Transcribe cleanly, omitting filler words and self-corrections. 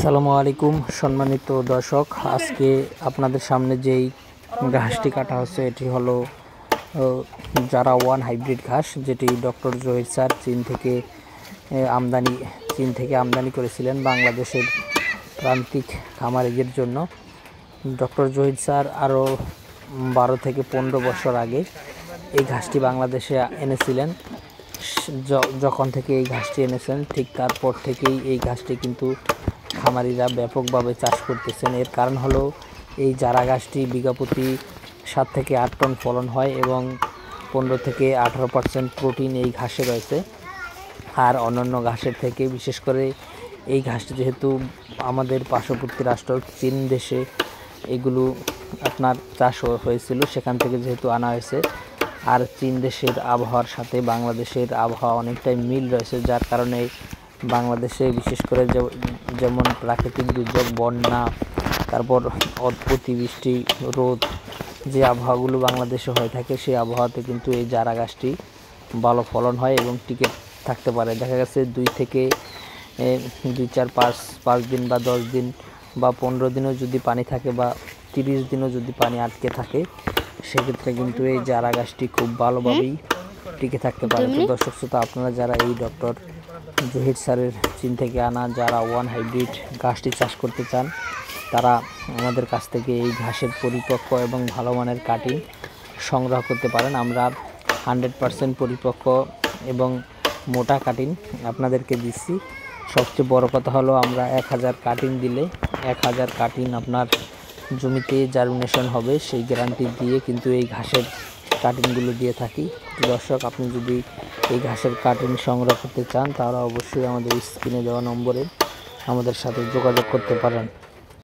আসসালামু আলাইকুম সম্মানিত দর্শক, আজকে আপনাদের সামনে যেই ঘাসটি কাটা হচ্ছে এটি হলো জারা ওয়ান হাইব্রিড ঘাস, যেটি ডক্টর জহির স্যার চীন থেকে আমদানি করেছিলেন বাংলাদেশের প্রান্তিক খামারিদের জন্য। ডক্টর জহির স্যার আরও 12 থেকে 15 বছর আগে এই ঘাসটি বাংলাদেশে এনেছিলেন। যখন থেকে এই ঘাসটি এনেছেন ঠিক তারপর থেকেই এই ঘাসটি কিন্তু খামারিরা ব্যাপকভাবে চাষ করতেছেন। এর কারণ হলো এই জারা ঘাসটি বিঘা প্রতি 7 থেকে 8 টন ফলন হয় এবং 15 থেকে 18% প্রোটিন এই ঘাসে রয়েছে। আর অন্যান্য ঘাসের থেকে বিশেষ করে এই ঘাসটি যেহেতু আমাদের পার্শ্ববর্তী রাষ্ট্র চীন দেশে এগুলো আপনার চাষ হয়েছিল, সেখান থেকে যেহেতু আনা হয়েছে, আর চীন দেশের আবহাওয়ার সাথে বাংলাদেশের আবহাওয়া অনেকটাই মিল রয়েছে, যার কারণে বাংলাদেশে বিশেষ করে যেমন প্রাকৃতিক দুর্যোগ, বন্যা, তারপর অতিবৃষ্টি, রোদ, যে আবহাওয়াগুলো বাংলাদেশে হয়ে থাকে সেই আবহাওয়াতে কিন্তু এই জারা গাছটি ভালো ফলন হয় এবং টিকে থাকতে পারে। দেখা গেছে 2-4-5 দিন বা 10 দিন বা 15 দিনও যদি পানি থাকে বা 30 দিনও যদি পানি আটকে থাকে, সেক্ষেত্রে কিন্তু এই জারা গাছটি খুব ভালোভাবেই টিকে থাকতে পারে। তো দর্শক শ্রোতা, আপনারা যারা এই ডক্টর জহির স্যারের চীন থেকে আনা জারা ওয়ান হাইব্রিড ঘাসটি চাষ করতে চান, তারা আমাদের কাছ থেকে এই ঘাসের পরিপক্ক এবং ভালো মানের কাটিং সংগ্রহ করতে পারেন। আমরা 100% পরিপক্ক এবং মোটা কাটিং আপনাদেরকে দিচ্ছি। সবচেয়ে বড় কথা হলো আমরা 1000 কাটিং দিলে 1000 কাটিং আপনার জমিতে জার্মিনেশন হবে, সেই গ্যারান্টি দিয়ে কিন্তু এই ঘাসের কাটিংগুলো দিয়ে থাকি। দর্শক, আপনি যদি এই ঘাসের কাটিং সংগ্রহ করতে চান তাহলে অবশ্যই আমাদের স্ক্রিনে দেওয়া নম্বরে আমাদের সাথে যোগাযোগ করতে পারেন।